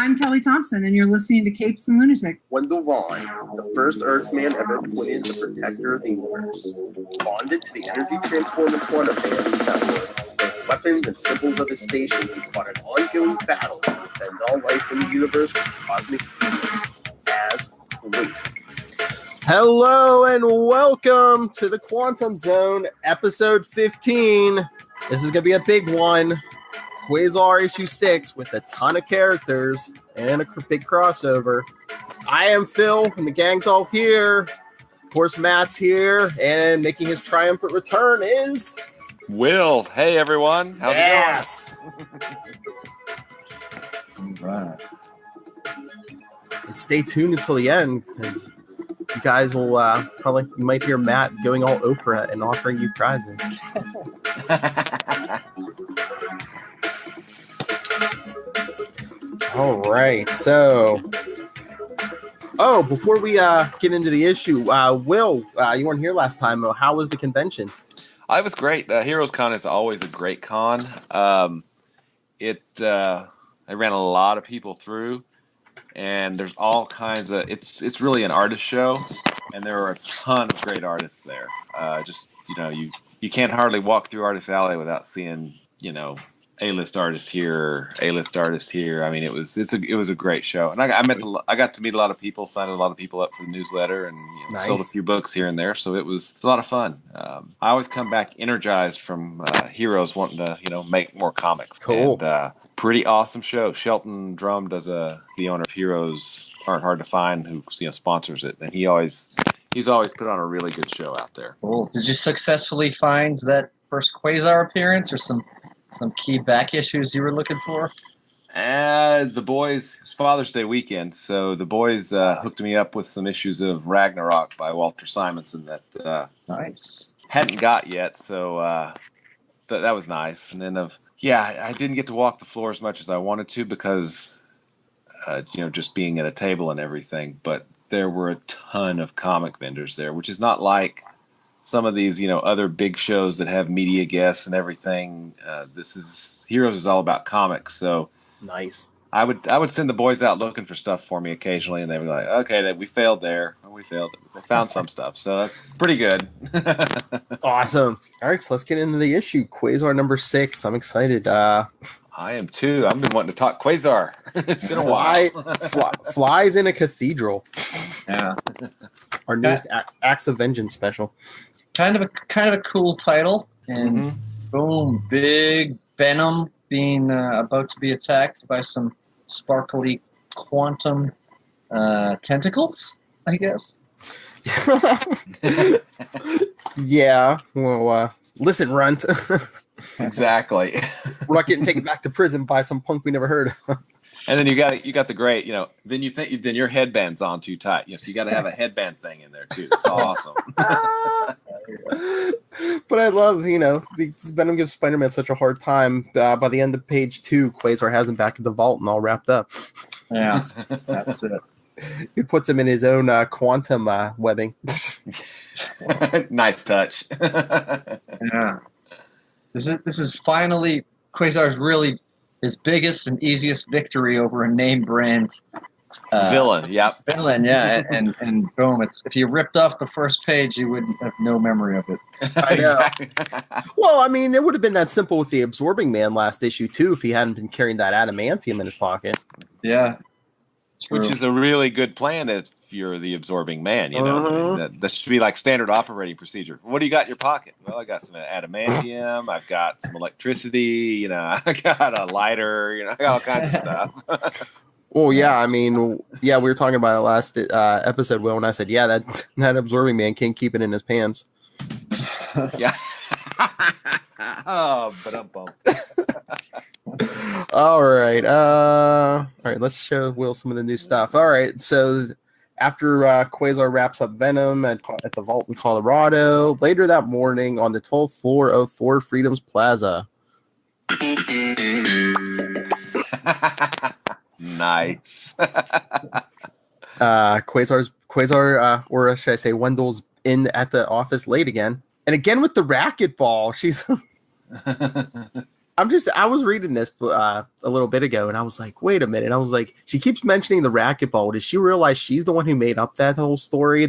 I'm Kelly Thompson, and you're listening to Capes and Lunatic. Gilbert Vaughn, the first Earthman ever put in the protector of the universe, bonded to the energy transformer quantum bands that were both weapons and symbols of his station. He fought an ongoing battle to defend all life in the universe from cosmic evil as Quasar. Hello and welcome to the Quantum Zone, episode 15. This is going to be a big one. Quasar issue 6 with a ton of characters and a big crossover. I am Phil, and the gang's all here. Of course, Matt's here, and making his triumphant return is... Will. Hey, everyone. How's it going? All right. And stay tuned until the end, because you guys will you might hear Matt going all Oprah and offering you prizes. All right, so before we get into the issue, Will, you weren't here last time. How was the convention? It was great. Heroes Con is always a great con. I ran a lot of people through, and there's all kinds of. It's really an artist show, and there are a ton of great artists there. You can't hardly walk through Artist Alley without seeing A-list artists here, A-list artists here. I mean, it was a great show, and I got to meet a lot of people, signed a lot of people up for the newsletter, and nice. Sold a few books here and there. So it was a lot of fun. I always come back energized from Heroes wanting to make more comics. Cool. And, pretty awesome show. Shelton Drum does the owner of Heroes Aren't Hard to Find, who sponsors it, and he's always put on a really good show out there. Cool. Did you successfully find that first Quasar appearance, or some key back issues you were looking for? The boys, it's Father's Day weekend, so the boys hooked me up with some issues of Ragnarok by Walter Simonson that nice. Hadn't got yet, so that was nice. And then I didn't get to walk the floor as much as I wanted to because just being at a table and everything, but there were a ton of comic vendors there, which is not like some of these, other big shows that have media guests and everything. Heroes is all about comics. So nice. I would send the boys out looking for stuff for me occasionally, and they were like, okay, we failed there. We failed. They found some stuff. So that's pretty good. Awesome. All right, so let's get into the issue. Quasar number 6. I'm excited. I am too. I've been wanting to talk Quasar. It's been a while. Flies in a Cathedral. Yeah. Our newest Acts of Vengeance special. Kind of a cool title, and boom, big Venom being about to be attacked by some sparkly quantum tentacles, I guess. Yeah. Well, listen, Runt. Exactly. We're not getting taken back to prison by some punk we never heard. And then you got the great, then then your headband's on too tight. So you got to have a headband thing in there too. It's awesome. But I love, Venom gives Spider-Man such a hard time. By the end of page 2, Quasar has him back at the vault and all wrapped up. Yeah, that's it. He puts him in his own quantum webbing. Nice touch. Yeah. This is finally Quasar's really his biggest and easiest victory over a name brand villain. Yep. Villain, yeah, and boom! If you ripped off the first page, you would have no memory of it. I know. Well, I mean, it would have been that simple with the Absorbing Man last issue too, if he hadn't been carrying that adamantium in his pocket. Yeah. True. Which is a really good plan if you're the Absorbing Man. That should be like standard operating procedure. What do you got in your pocket? Well, I got some adamantium. I've got some electricity. I got a lighter. I got all kinds of stuff. Well, yeah. I mean, we were talking about it last episode, Will, and I said, yeah, that Absorbing Man can't keep it in his pants. Yeah. Oh, but I'm bummed. All right. Let's show Will some of the new stuff. All right. So after Quasar wraps up Venom at the vault in Colorado, later that morning on the 12th floor of Four Freedoms Plaza. Nice. Quasar, or should I say Wendell's in at the office late again. And again with the racquetball. She's I was reading this a little bit ago, and I was like, wait a minute. I was like, she keeps mentioning the racquetball. Does she realize she's the one who made up that whole story?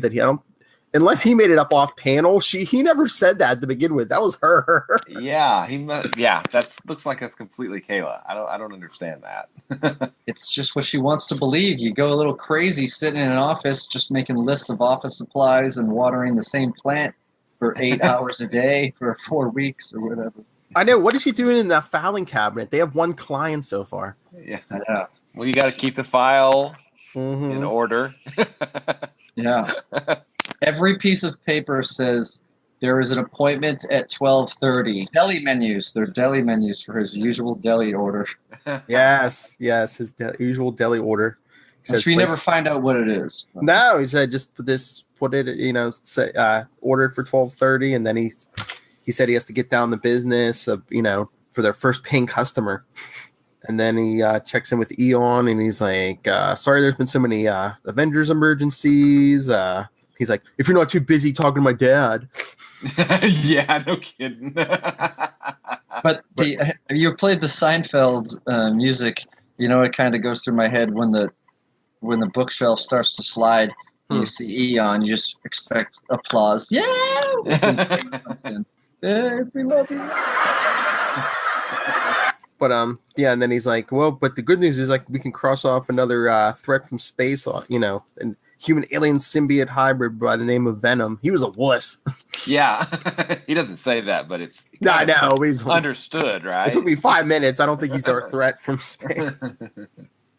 Unless he made it up off panel, he never said that to begin with. That was her. Yeah, that looks like that's completely Kayla. I don't understand that. It's just what she wants to believe. You go a little crazy sitting in an office just making lists of office supplies and watering the same plant for 8 hours a day for 4 weeks or whatever. I know. What is she doing in that filing cabinet? They have one client so far. Yeah. Well, you got to keep the file Mm-hmm. in order. Yeah. Every piece of paper says there is an appointment at 12:30. Deli menus. They're deli menus for his usual deli order. Yes, his usual deli order. Which we never find out what it is. No, he said just put it, order it for 12:30, and then he said he has to get down the business of, for their first paying customer. And then he checks in with Eon, and he's like, sorry, there's been so many Avengers emergencies. He's like, if you're not too busy talking to my dad. Yeah, no kidding. But you played the Seinfeld music. It kind of goes through my head when the bookshelf starts to slide. And you see Eon, you just expect applause. Yeah! Yeah, we love you. But and then he's like, well, but the good news is like we can cross off another threat from space, and human alien symbiote hybrid by the name of Venom. He was a wuss. Yeah, he doesn't say that, but it's I know he's understood, right? It took me 5 minutes. I don't think he's a threat from space.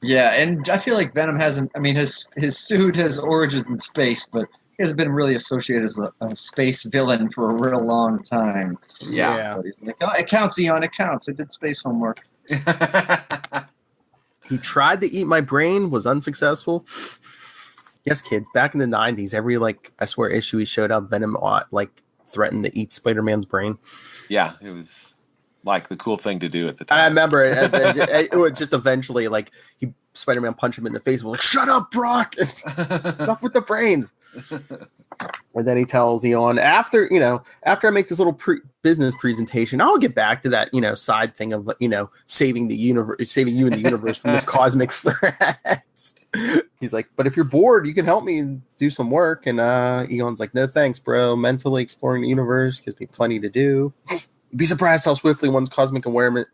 Yeah, and I feel like Venom hasn't. I mean, his suit has origins in space, but he hasn't been really associated as a space villain for a real long time. Yeah. But he's like, oh, it counts, Eon, it counts. I did space homework. He tried to eat my brain, was unsuccessful. Yes, kids, back in the 90s, every, I swear, issue he showed up, Venom, threatened to eat Spider-Man's brain. Yeah, it was, the cool thing to do at the time. And I remember it was just eventually, Spider-Man punched him in the face and was like, shut up, Brock! Enough with the brains! And then he tells Eon, after I make this little business presentation, I'll get back to that, side thing of, saving you and the universe from this cosmic threat. He's like, but if you're bored, you can help me and do some work. And Eon's like, no thanks, bro. Mentally exploring the universe gives me plenty to do. You'd be surprised how swiftly one's cosmic awareness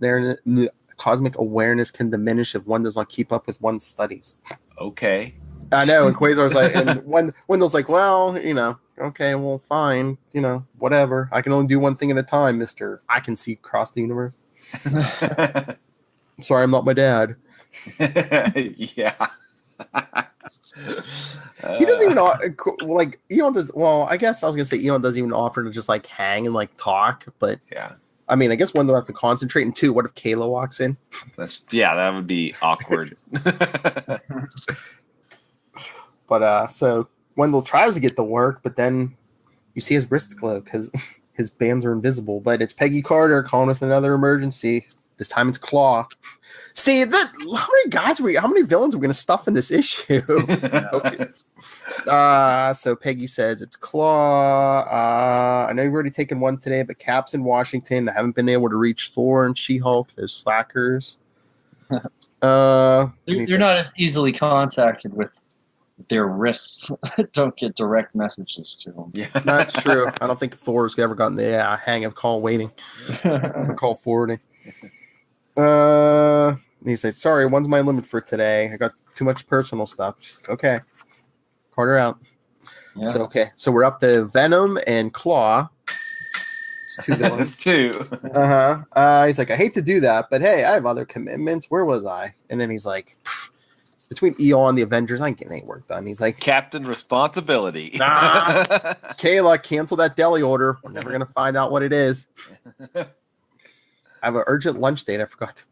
can diminish if one does not keep up with one's studies. Okay. I know, and Quasar's like, and Wendell's like, well, okay, well, fine, whatever. I can only do one thing at a time, mister. I can see across the universe. Sorry, I'm not my dad. Yeah. He doesn't even, Eon does, well, I guess I was going to say Eon doesn't even offer to just, hang and, talk, but... Yeah. I mean, I guess Wendell has to concentrate, and two, what if Kayla walks in? That would be awkward. But so Wendell tries to get the work, but then you see his wrist glow because his bands are invisible. But it's Peggy Carter calling with another emergency. This time it's Klaw. See, how many villains are we going to stuff in this issue? Okay. So Peggy says it's Klaw. I know you've already taken one today, but Cap's in Washington. I haven't been able to reach Thor and She-Hulk. Those slackers. You're not as easily contacted with their wrists. Don't get direct messages to them. Yeah, that's true. I don't think Thor's ever gotten the hang of call waiting or call forwarding. He said, sorry, one's my limit for today. I got too much personal stuff. She's like, okay. Carter out. Yeah. So we're up to Venom and Klaw. It's two villains. Two. He's like, I hate to do that, but hey, I have other commitments. Where was I? And then he's like, between Eon and the Avengers, I ain't getting any work done. He's like, Captain Responsibility. Nah. Kayla, cancel that deli order. We're never going to find out what it is. I have an urgent lunch date. I forgot.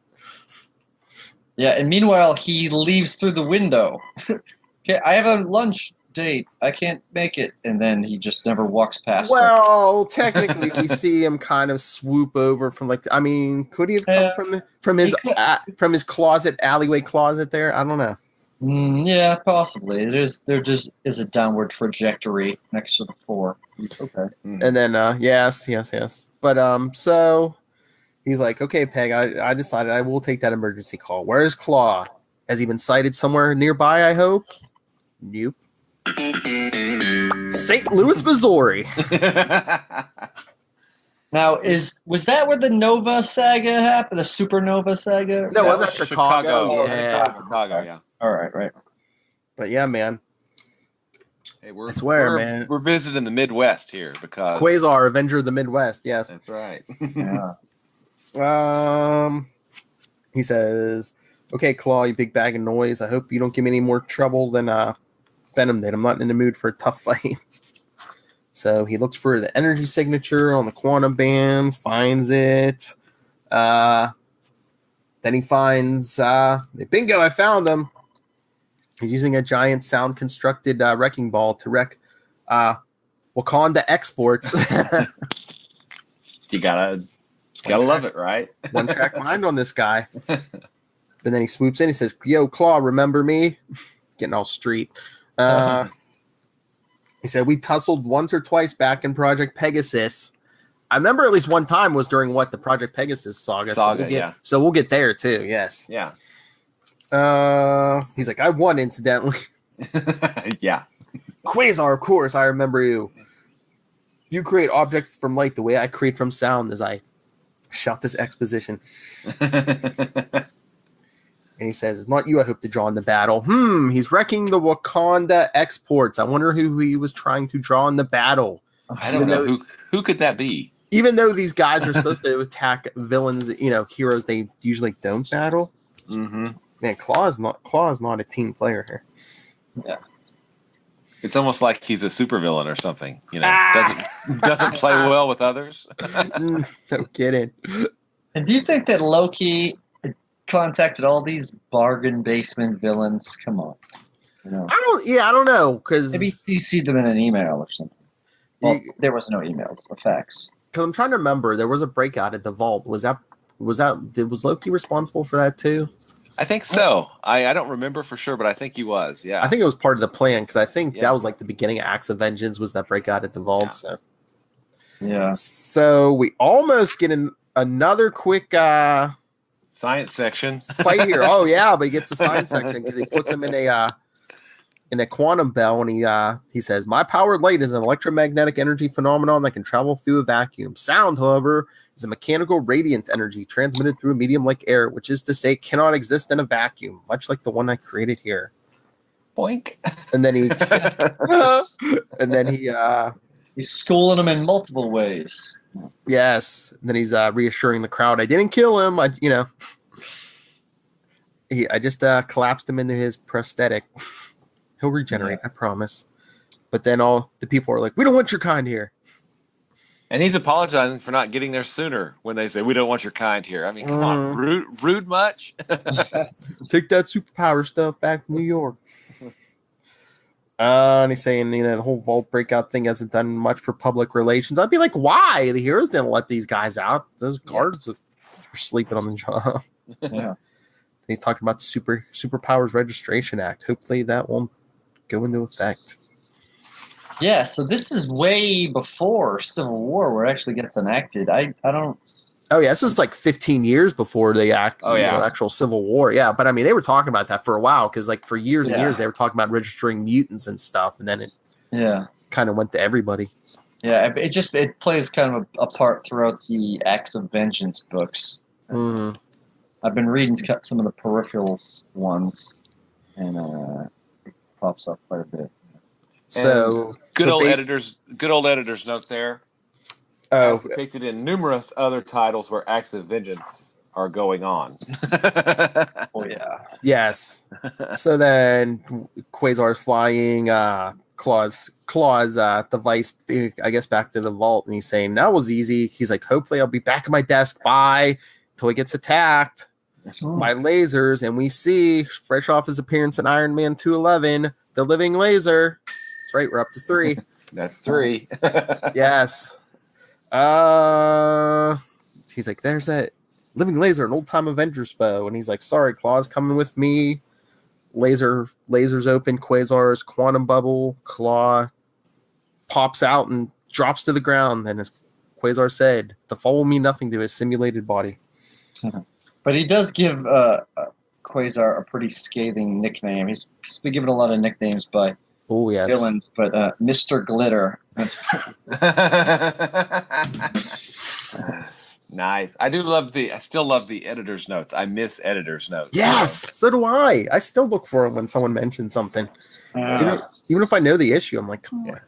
Yeah, and meanwhile, he leaves through the window. Okay, I have a lunch date. I can't make it. And then he just never walks past. Well, technically, we see him kind of swoop over from could he have come from his alleyway closet there? I don't know. Yeah, possibly. There just is a downward trajectory next to the floor. Okay. And then yes. But so He's like, okay, Peg, I decided I will take that emergency call. Where's Klaw? Has he been sighted somewhere nearby, I hope? Nope. St. Louis, Missouri. Now, was that where the Nova saga happened? The Supernova saga? No, was that Chicago? Oh, Yeah. Chicago, yeah. All right, right. But yeah, man. Hey, I swear, man. We're visiting the Midwest here because Quasar, Avenger of the Midwest, yes. That's right. Yeah. He says, okay, Klaw, you big bag of noise. I hope you don't give me any more trouble than Venom did. I'm not in the mood for a tough fight. So he looks for the energy signature on the quantum bands, finds it. Then he finds, bingo, I found him. He's using a giant sound-constructed wrecking ball to wreck Wakanda exports. You gotta love it, right? One-track mind on this guy. But then he swoops in. He says, yo, Klaw, remember me? Getting all street. He said, we tussled once or twice back in Project Pegasus. I remember at least one time was during the Project Pegasus saga. So we'll get there too, yes. Yeah. He's like, I won, incidentally. Yeah. Quasar, of course, I remember you. You create objects from light the way I create from sound as I shout this exposition. And he says, it's not you I hope to draw in the battle. He's wrecking the Wakanda exports. I wonder who he was trying to draw in the battle. I don't know. Who could that be? Even though these guys are supposed to attack villains, heroes they usually don't battle. Mm-hmm. Man, Klaw is not a team player here. Yeah. It's almost like he's a supervillain or something. Doesn't play well with others. No kidding. And do you think that Loki contacted all these bargain basement villains? Come on. I don't know, because maybe CC'd them in an email or something. Well, there was no emails, the facts. Because I'm trying to remember, there was a breakout at the vault. Was Loki responsible for that too? I think so. I don't remember for sure, but I think he was. Yeah. I think it was part of the plan because I think that was like the beginning of Acts of Vengeance was that breakout at the vault. Yeah. So yeah. So we almost get another quick science section fight here. Oh yeah, but he gets a science section because he puts him in a quantum bell, and he says, "My powered light is an electromagnetic energy phenomenon that can travel through a vacuum. Sound, however, is a mechanical radiant energy transmitted through a medium like air, which is to say, cannot exist in a vacuum, much like the one I created here." Boink. And then he's schooling them in multiple ways. Yes. And then he's reassuring the crowd, "I didn't kill him. I just collapsed him into his prosthetic." He'll regenerate, I promise. But then all the people are like, "We don't want your kind here." And he's apologizing for not getting there sooner when they say, "We don't want your kind here." I mean, come on, rude much? Take that superpower stuff back to New York. And he's saying, the whole vault breakout thing hasn't done much for public relations. I'd be like, why? The heroes didn't let these guys out. Those guards were sleeping on the job. Yeah. He's talking about the Superpowers Registration Act. Hopefully that won't go into effect. Yeah, so this is way before Civil War where it actually gets enacted. I don't... Oh, yeah, this is like 15 years before the actual Civil War. Yeah, but I mean, they were talking about that for a while because like for years and years, they were talking about registering mutants and stuff, and then it kind of went to everybody. Yeah, it plays kind of a part throughout the Acts of Vengeance books. Mm-hmm. I've been reading some of the peripheral ones, and it pops up quite a bit. So good old editors note there. As depicted in numerous other titles where acts of vengeance are going on. Oh yeah. Yes. So then Quasar's flying Klaw's device, I guess, back to the vault, and he's saying that was easy. He's like, hopefully I'll be back at my desk by until he gets attacked by lasers, and we see fresh off his appearance in Iron Man 211, the living laser. That's right, we're up to 3. That's 3. Yes. He's like, there's that living laser, an old-time Avengers foe, and he's like, sorry, Klaw's coming with me. Lasers open, Quasar's quantum bubble, Klaw pops out and drops to the ground, and his Quasar said, the fall will mean nothing to his simulated body. But he does give Quasar a pretty scathing nickname. He's been given a lot of nicknames by Oh, yes. villains, but Mr. Glitter. That's Nice. I still love the editor's notes. I miss editor's notes. Yes, so do I. I still look for it when someone mentions something. Even if I know the issue, I'm like, come on.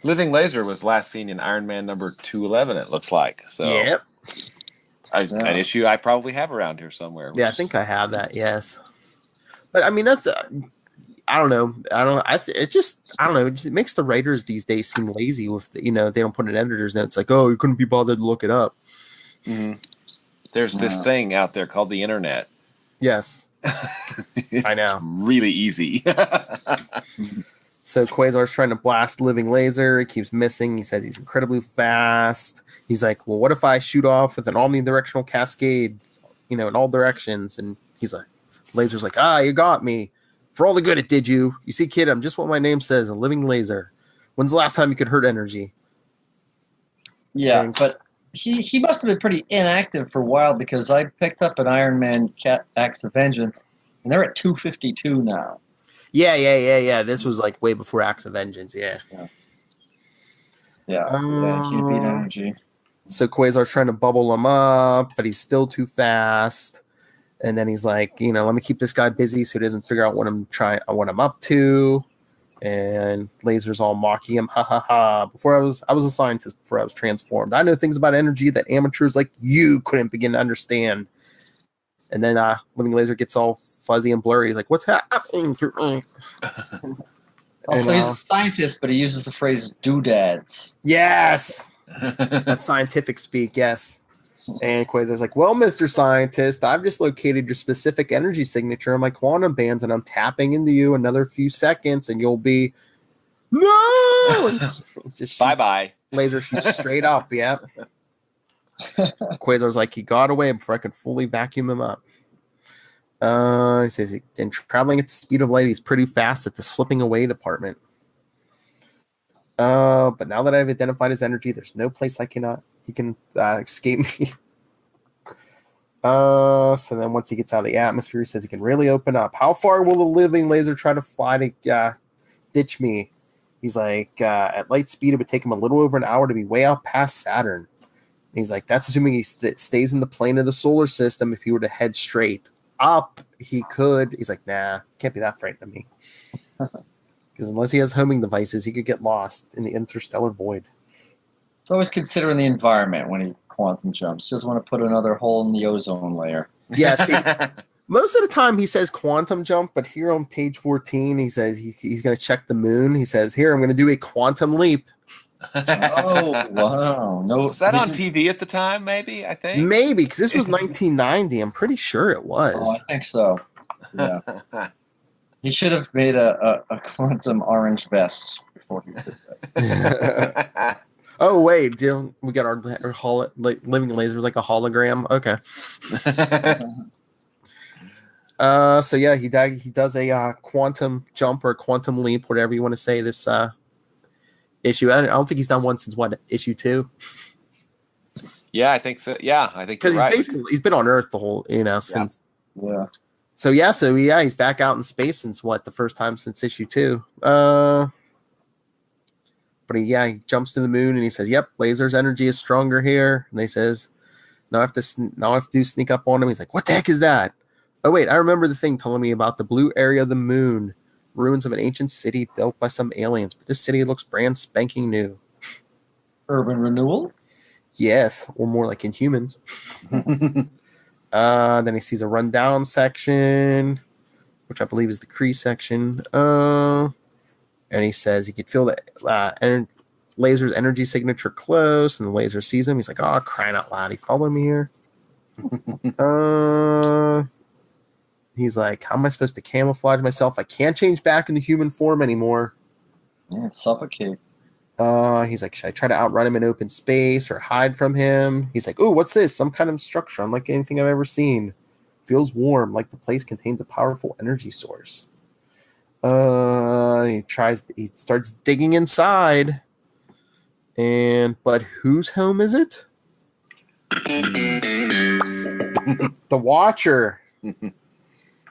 Living Laser was last seen in Iron Man number 211, it looks like. So Yep. An issue I probably have around here somewhere. Yeah, I think I have that, yes. But, I mean, that's... I don't know. It just makes the writers these days seem lazy with, they don't put an editor's note. It's like, oh, you couldn't be bothered to look it up. Mm-hmm. There's this thing out there called the internet. Yes. It's I know. Really easy. So Quasar's trying to blast Living Laser. He keeps missing. He says he's incredibly fast. He's like, well, what if I shoot off with an omnidirectional cascade, in all directions? And he's like, Laser's like, you got me. For all the good it did you. You see, kid, I'm just what my name says, a living laser. When's the last time you could hurt energy? Yeah, but he must have been pretty inactive for a while, because I picked up an Iron Man Cat Acts of Vengeance, and they're at 252 now. Yeah. This was like way before Acts of Vengeance, yeah. Yeah, can't beat energy. So Quasar's trying to bubble him up, but he's still too fast. And then he's like, let me keep this guy busy so he doesn't figure out what I'm up to. And Laser's all mocking him, ha ha ha. I was a scientist before I was transformed. I know things about energy that amateurs like you couldn't begin to understand. And then Living Laser gets all fuzzy and blurry. He's like, what's happening to me? Also, he's a scientist, but he uses the phrase doodads. Yes! That's scientific speak, yes. And Quasar's like, well, Mr. Scientist, I've just located your specific energy signature in my quantum bands, and I'm tapping into you another few seconds, and you'll be... No! Just bye-bye. Laser shoots straight up, yep. Quasar's like, he got away before I could fully vacuum him up. He says, in traveling at the speed of light, he's pretty fast at the slipping away department. But now that I've identified his energy, there's no place he can escape me. So then once he gets out of the atmosphere, he says he can really open up. How far will the Living Laser try to fly to ditch me? He's like, at light speed, it would take him a little over an hour to be way out past Saturn. And he's like, that's assuming he stays in the plane of the solar system. If he were to head straight up, he could. He's like, nah, can't be that frightened of me. Because unless he has homing devices, he could get lost in the interstellar void. He's always considering the environment when he quantum jumps. He doesn't want to put another hole in the ozone layer. Yeah, see, most of the time he says quantum jump, but here on page 14, he says he's going to check the moon. He says, here, I'm going to do a quantum leap. Oh, wow. No, was that on TV at the time, maybe, I think? Maybe, because this was 1990. I'm pretty sure it was. Oh, I think so. Yeah. He should have made a quantum orange vest before he did that. Oh, wait. We got our Living Laser was like a hologram. Okay. So, yeah, he does a quantum jump or a quantum leap, whatever you want to say, this issue. I don't think he's done one since, issue 2? Yeah, I think so. Yeah, I think because right. He's been on Earth the whole, since. Yeah. So he's back out in space since the first time since issue 2. But he jumps to the moon and he says, "Yep, Laser's energy is stronger here." And he says, "Now I have to sneak up on him." He's like, "What the heck is that?" Oh wait, I remember the thing telling me about the blue area of the moon, ruins of an ancient city built by some aliens. But this city looks brand spanking new. Urban renewal? Yes, or more like Inhumans. Then he sees a rundown section, which I believe is the Kree section. And he says he could feel the Laser's energy signature close, and the Laser sees him. He's like, "Oh, crying out loud, he followed me here." He's like, "How am I supposed to camouflage myself? I can't change back into human form anymore." Yeah, suffocate. He's like, "Should I try to outrun him in open space or hide from him?" He's like, "Ooh, what's this? Some kind of structure unlike anything I've ever seen. Feels warm, like the place contains a powerful energy source." He starts digging inside. But whose home is it? The Watcher.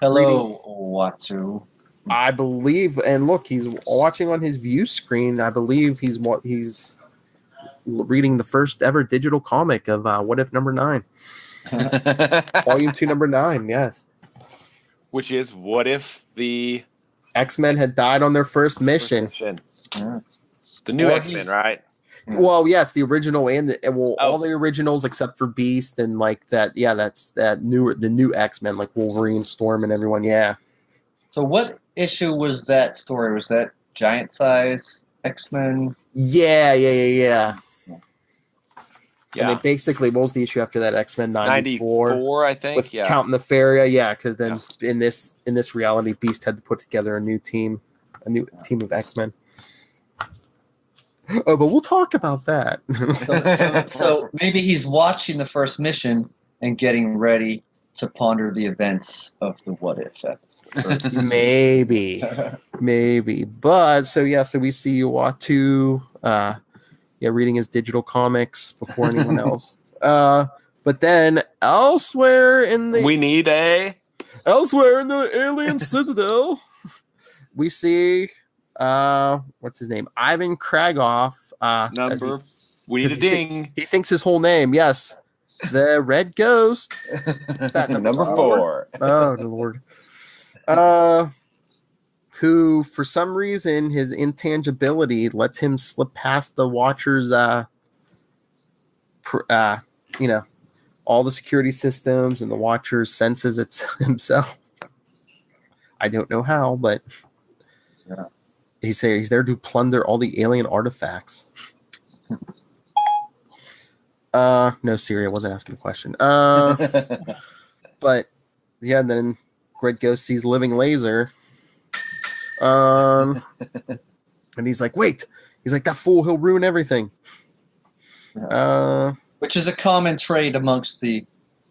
Hello, Watu. I believe, and look, he's watching on his view screen. I believe he's reading the first ever digital comic of What If number 9. Volume 2, number 9, yes. Which is, what if the X-Men had died on their first mission? Yeah. The new Or X-Men, he's- right? Well, yeah, it's the original and Oh. all the originals except for Beast and like that. Yeah, that's the new X-Men, like Wolverine, Storm, and everyone. Yeah. So what issue was that story? Was that giant size X-Men? Yeah. Yeah. And they basically, what was the issue after that? X-Men 94, 94, I think. with Count Nefaria. Yeah, because then in this reality, Beast had to put together a new team of X-Men. Oh, but we'll talk about that. So maybe he's watching the first mission and getting ready to ponder the events of the What If episode. maybe. But so we see Uatu reading his digital comics before anyone else. But then elsewhere in the alien citadel, we see what's his name? Ivan Kragoff. We need a ding. He thinks his whole name, yes. The Red Ghost. Is that Number 4. Oh, the Lord. Who, for some reason, his intangibility lets him slip past the Watcher's, all the security systems, and the Watcher senses it's himself. I don't know how, but yeah. He's there to plunder all the alien artifacts. No, Siri, I wasn't asking a question. But yeah, then Red Ghost sees Living Laser. And he's like, wait. He's like, that fool, he'll ruin everything. Which is a common trait amongst the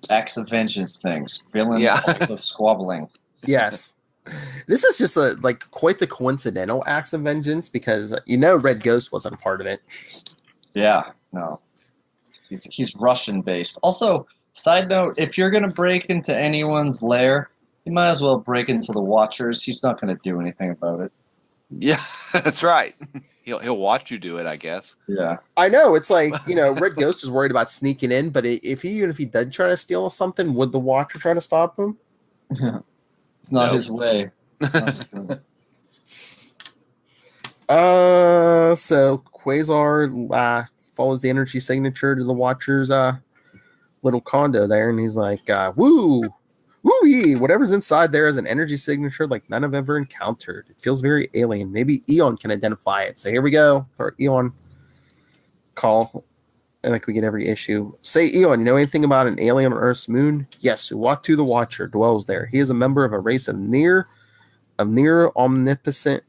acts of vengeance things. Villains also squabbling. Yes. This is just quite the coincidental acts of vengeance because Red Ghost wasn't a part of it. Yeah, no. He's Russian based. Also, side note, if you're gonna break into anyone's lair, you might as well break into the Watchers. He's not gonna do anything about it. Yeah, that's right. He'll watch you do it, I guess. Yeah. I know, it's like, Red Ghost is worried about sneaking in, but even if he did try to steal something, would the Watcher try to stop him? It's not his way. So Quasar follows the energy signature to the Watcher's little condo there, and he's like, woo-wee, whatever's inside there is an energy signature like none I've ever encountered. It feels very alien. Maybe Eon can identify it. So here we go. For Eon call. Like we get every issue. Say, Eon, you know anything about an alien on Earth's moon? Yes, Uatu the Watcher dwells there. He is a member of a race of near omniscient,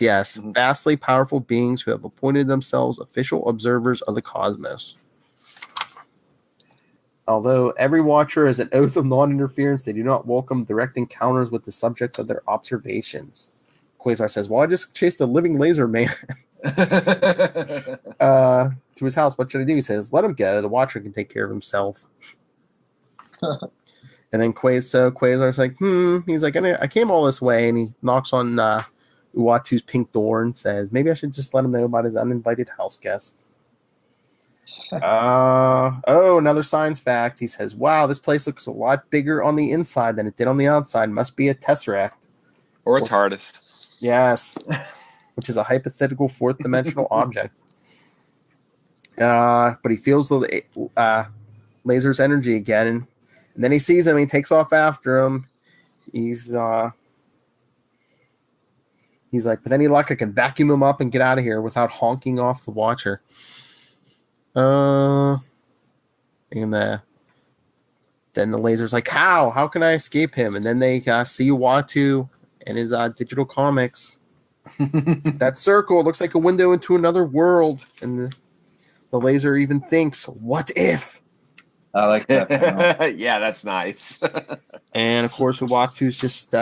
yes, vastly powerful beings who have appointed themselves official observers of the cosmos. Although every Watcher has an oath of non-interference, they do not welcome direct encounters with the subjects of their observations. Quasar says, well, I just chased a living laser man to his house. What should I do? He says, let him go. The Watcher can take care of himself. And then Quasar's like, He's like, I came all this way, and he knocks on Uatu's pink door and says, maybe I should just let him know about his uninvited house guest. Another science fact. He says, wow, this place looks a lot bigger on the inside than it did on the outside. Must be a tesseract. Or a TARDIS. Yes. Which is a hypothetical fourth dimensional object. But he feels the laser's energy again, and then he sees him and he takes off after him. He's like, with any luck, I can vacuum him up and get out of here without honking off the Watcher. Then the laser's like, how can I escape him? And then they see Uatu and his digital comics. That circle looks like a window into another world, and the laser even thinks, what if? I like that. Yeah, that's nice. And of course, Uatu's just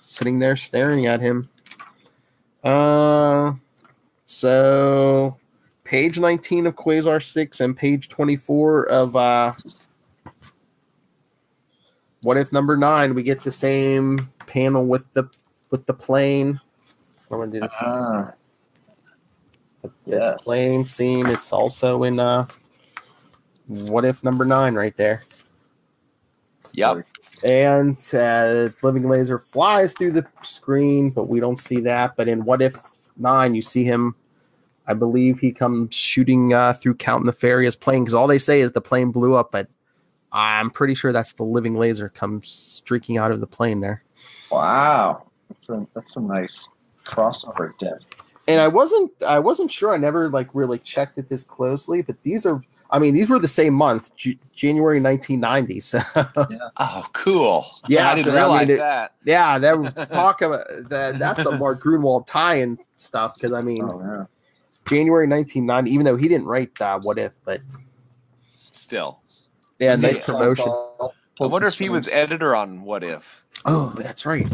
sitting there staring at him. So page 19 of Quasar 6 and page 24 of What If number 9, we get the same panel with the plane. I'm gonna do this. This plane scene. It's also in What If number 9 right there. Yep. And Living Laser flies through the screen, but we don't see that. But in What If 9, you see him. I believe he comes shooting through Count Nefarious plane, because all they say is the plane blew up, but I'm pretty sure that's the Living Laser comes streaking out of the plane there. Wow, that's a nice crossover death. And I wasn't sure. I never really checked it this closely, but these were the same month, January 1990. So Oh, cool. Yeah, I didn't realize that. Yeah, that talk about that. That's some Mark Grunwald tie-in stuff, because January 1990. Even though he didn't write What If, but Still. Yeah, nice promotion. I wonder if he was editor on What If. Oh, that's right.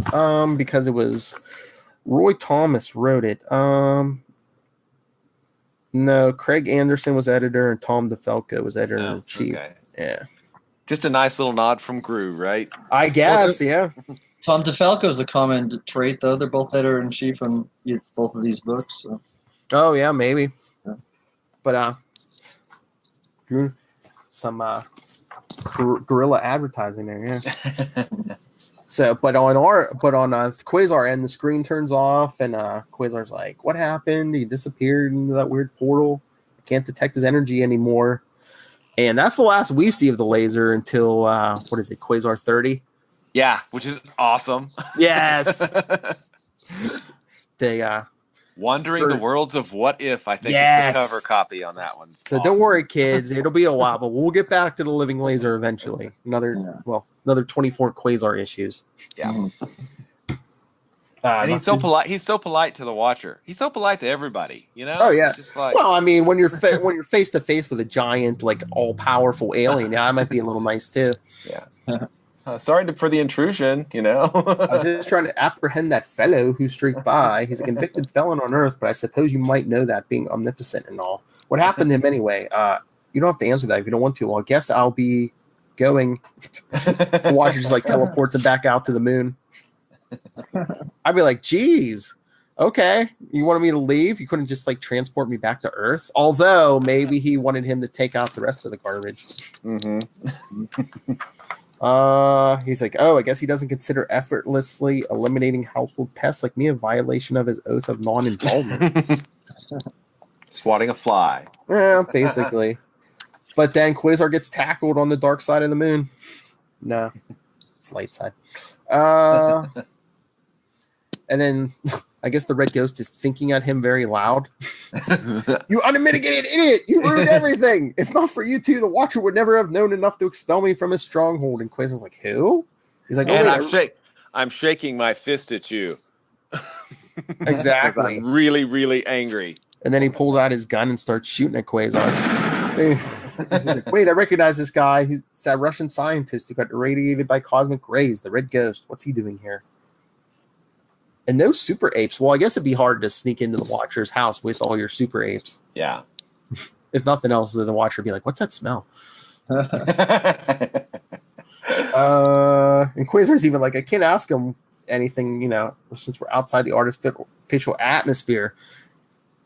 Because it was Roy Thomas wrote it. No, Craig Anderson was editor and Tom DeFalco was editor in chief. Okay. Yeah. Just a nice little nod from Gru, right? I guess, yeah. Tom DeFalco is a common trait, though. They're both editor in chief on both of these books. So. Oh yeah, maybe. Yeah. But some guerrilla advertising there, yeah. So, but on Quasar end, the screen turns off, and Quasar's like, "What happened? He disappeared into that weird portal. I can't detect his energy anymore." And that's the last we see of the laser until Quasar 30? Yeah, which is awesome. Yes. They Wandering the Worlds of What If, I think is the cover copy on that one. So awesome. Don't worry, kids. It'll be a while, but we'll get back to the Living Laser eventually. Another 24 Quasar issues. Yeah. And he's so polite. He's so polite to the watcher. He's so polite to everybody, you know? Oh yeah. Just like, well, I mean, when you're face to face with a giant, all powerful alien, yeah, I might be a little nice too. Yeah. Sorry for the intrusion, you know. I was just trying to apprehend that fellow who streaked by. He's a convicted felon on Earth, but I suppose you might know that, being omnipotent and all. What happened to him anyway? You don't have to answer that if you don't want to. Well, I guess I'll be going. The watcher just teleports him back out to the moon. I'd be like, geez, okay. You wanted me to leave? You couldn't just transport me back to Earth? Although maybe he wanted him to take out the rest of the garbage. Mm-hmm. He's like, oh, I guess he doesn't consider effortlessly eliminating household pests like me a violation of his oath of non-involvement. Swatting a fly. Yeah, basically. But then Quasar gets tackled on the dark side of the moon. No, it's light side. And then I guess the red ghost is thinking at him very loud. You unmitigated idiot! You ruined everything! If not for you two, the Watcher would never have known enough to expel me from his stronghold. And Quasar's like, who? He's like, I'm shaking my fist at you. Exactly. I'm really, really angry. And then he pulls out his gun and starts shooting at Quasar. He's like, wait, I recognize this guy. He's that Russian scientist who got irradiated by cosmic rays, the red ghost. What's he doing here? And no super apes. Well, I guess it'd be hard to sneak into the Watcher's house with all your super apes. Yeah. If nothing else, the Watcher would be like, what's that smell? And Quasar's even like, I can't ask him anything, since we're outside the artificial atmosphere.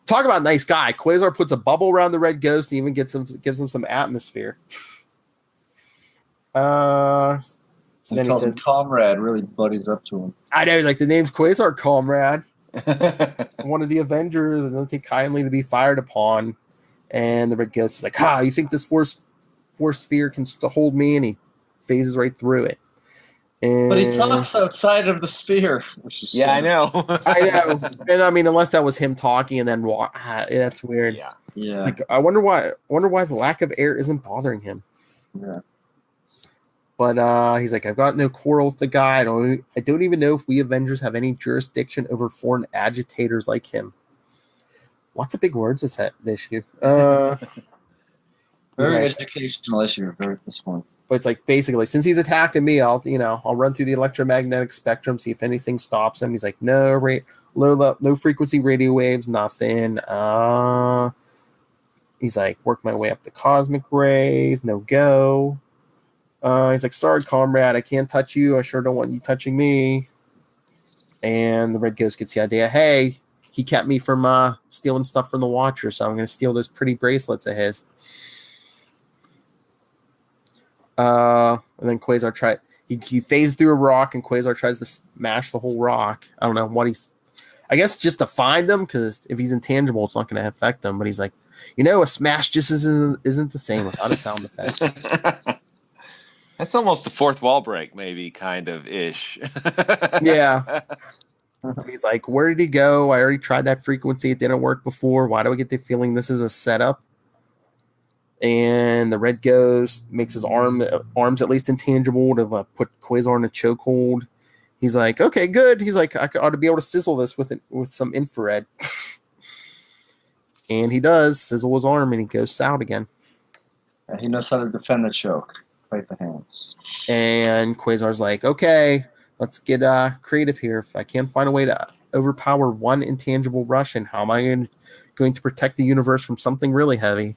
Talk about nice guy. Quasar puts a bubble around the red ghost and even gives him some atmosphere. So then he says, Comrade, really buddies up to him. I know, the name's Quasar, Comrade. One of the Avengers, and don't take kindly to be fired upon. And the red ghost is like, you think this force sphere can hold me? And he phases right through it. But he talks outside of the sphere. Which is I know. I know. And I mean, unless that was him talking and then that's weird. Yeah. It's like, I wonder why the lack of air isn't bothering him. Yeah. But he's like, I've got no quarrel with the guy. I don't even know if we Avengers have any jurisdiction over foreign agitators like him. Lots of big words this issue. Very educational issue at this point. But it's like basically, since he's attacking me, I'll run through the electromagnetic spectrum, see if anything stops him. He's like, no low frequency radio waves, nothing. He's like, work my way up to cosmic rays, no go. He's like, sorry, comrade, I can't touch you. I sure don't want you touching me. And the Red Ghost gets the idea, hey, he kept me from stealing stuff from the Watcher, so I'm going to steal those pretty bracelets of his. And then Quasar he phases through a rock, and Quasar tries to smash the whole rock. I don't know what I guess just to find them, because if he's intangible, it's not going to affect him. But he's like, a smash just isn't the same without a sound effect. That's almost a fourth wall break, maybe, kind of ish. Yeah. He's like, where did he go? I already tried that frequency. It didn't work before. Why do I get the feeling this is a setup? And the Red Ghost makes his arms at least intangible to put Quasar in a chokehold. He's like, okay, good. He's like, I ought to be able to sizzle this with some infrared. And he does sizzle his arm, and he goes south again. He knows how to defend the choke. Fight the hands. And Quasar's like, okay, let's get creative here. If I can't find a way to overpower one intangible Russian, how am I going to protect the universe from something really heavy?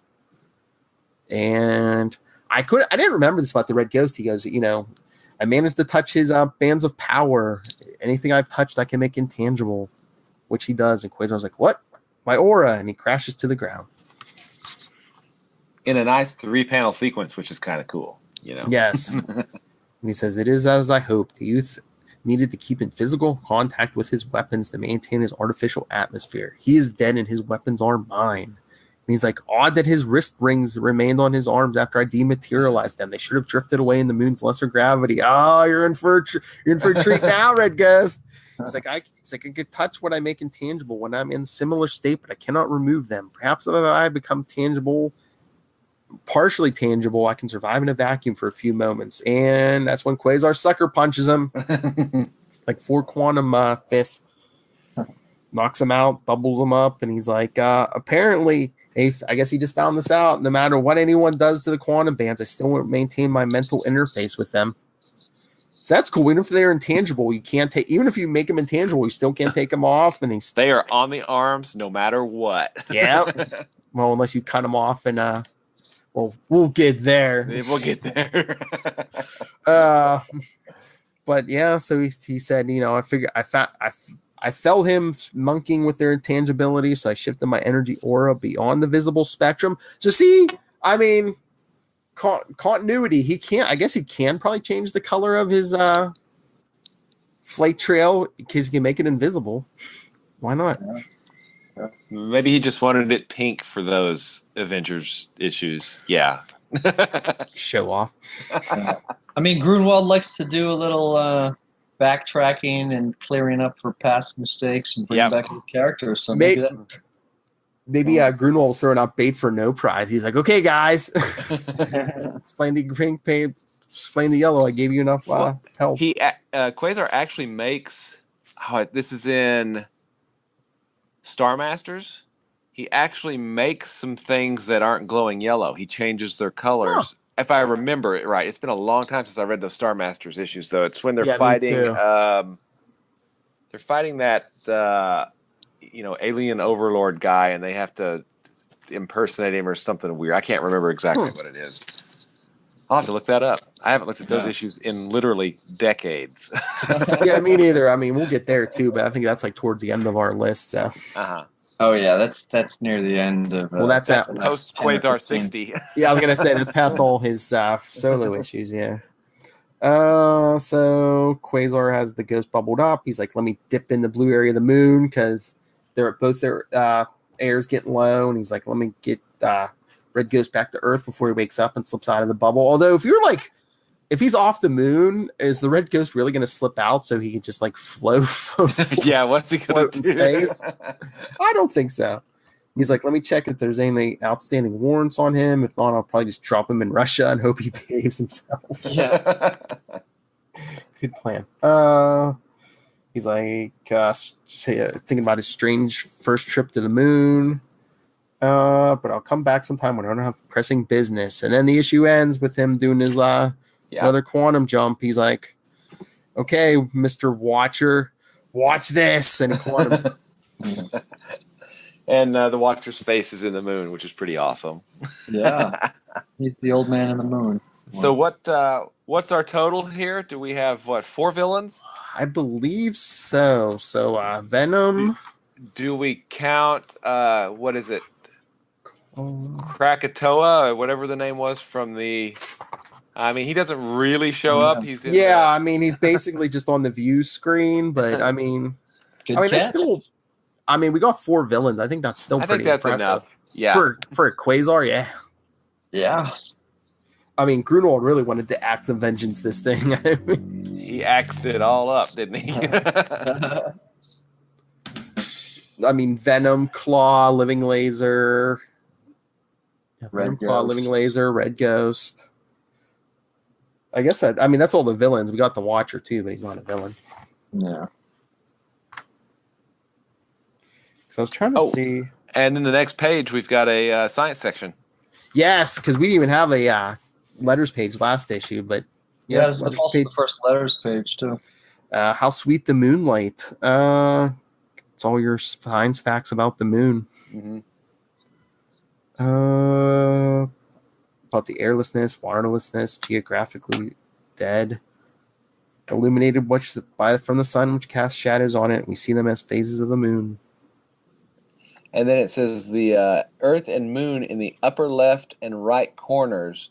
And I didn't remember this about the Red Ghost. He goes, I managed to touch his bands of power. Anything I've touched, I can make intangible, which he does. And Quasar's like, what? My aura. And he crashes to the ground. In a nice 3-panel sequence, which is kind of cool, Yes. And he says, it is as I hoped. The youth needed to keep in physical contact with his weapons to maintain his artificial atmosphere. He is dead and his weapons are mine. And he's like, odd that his wrist rings remained on his arms after I dematerialized them. They should have drifted away in the moon's lesser gravity. Oh, you're in for a treat now, Red Ghost. He's like, I could touch what I make intangible when I'm in a similar state, but I cannot remove them. Perhaps if I become partially tangible, I can survive in a vacuum for a few moments. And that's when Quasar sucker punches him. Like 4 quantum fists. Knocks him out, bubbles him up, and he's like, apparently, I guess he just found this out. No matter what anyone does to the quantum bands, I still won't maintain my mental interface with them. So that's cool. Even if they're intangible, you can't take. Even if you make them intangible, you still can't take them off. And they are on the arms no matter what. Yeah. Well, unless you cut them off, and well, we'll get there. We'll get there. But yeah. So he said, I felt him monkeying with their intangibility, so I shifted my energy aura beyond the visible spectrum. So see, I mean, continuity. I guess he can probably change the color of his flight trail because he can make it invisible. Why not? Yeah. Maybe he just wanted it pink for those Avengers issues. Yeah. Show off. I mean, Grunwald likes to do a little backtracking and clearing up for past mistakes and bringing back the character. So maybe Grunwald was throwing out bait for no prize. He's like, okay, guys, explain the green paint, explain the yellow. I gave you enough help. Quasar actually makes. This is in Star Masters. He actually makes some things that aren't glowing yellow. He changes their colors. If I remember it right, it's been a long time since I read those Star Masters issues. So it's when they're fighting. They're fighting that alien overlord guy, and they have to impersonate him or something weird. I can't remember exactly what it is. I'll have to look that up. I haven't looked at those issues in literally decades. Yeah, me neither. I mean, we'll get there too, but I think that's like towards the end of our list. So. Oh yeah, that's near the end of. Well, that's post Quasar 60. Yeah, I was gonna say that's past all his solo issues. Yeah. So Quasar has the ghost bubbled up. He's like, let me dip in the blue area of the moon because both their air's getting low, and he's like, let me get Red Ghost back to Earth before he wakes up and slips out of the bubble. Although if he's off the moon, is the Red Ghost really going to slip out so he can just like float? Yeah, what's he going to do? Space? I don't think so. He's like, let me check if there's any outstanding warrants on him. If not, I'll probably just drop him in Russia and hope he behaves himself. Yeah. Good plan. He's like thinking about his strange first trip to the moon. But I'll come back sometime when I don't have pressing business. And then the issue ends with him doing his another quantum jump. He's like, okay, Mr. Watcher, watch this. And quantum. And the Watcher's face is in the moon, which is pretty awesome. Yeah. He's the old man in the moon. So what's our total here? Do we have, 4 villains? I believe so. So Venom. Do we count, what is it? Krakatoa, or whatever the name was from the... I mean, he doesn't really show up. He's I mean, he's basically just on the view screen, but I mean... that's still... I mean, we got 4 villains. I think that's still pretty impressive. Enough. Yeah. For a Quasar, yeah. Yeah. I mean, Grunwald really wanted to axe of vengeance this thing. He axed it all up, didn't he? I mean, Venom, Klaw, Living Laser... Red Claw, Living Laser, Red Ghost. I guess that's all the villains. We got the Watcher too, but he's not a villain. Yeah. So I was trying to see. And in the next page, we've got a science section. Yes, because we didn't even have a letters page last issue, but yeah, it's also the first letters page too. How sweet the moonlight. It's all your science facts about the moon. Mm-hmm. About the airlessness, waterlessness, geographically dead, illuminated from the sun, which casts shadows on it. We see them as phases of the moon. And then it says the Earth and Moon in the upper left and right corners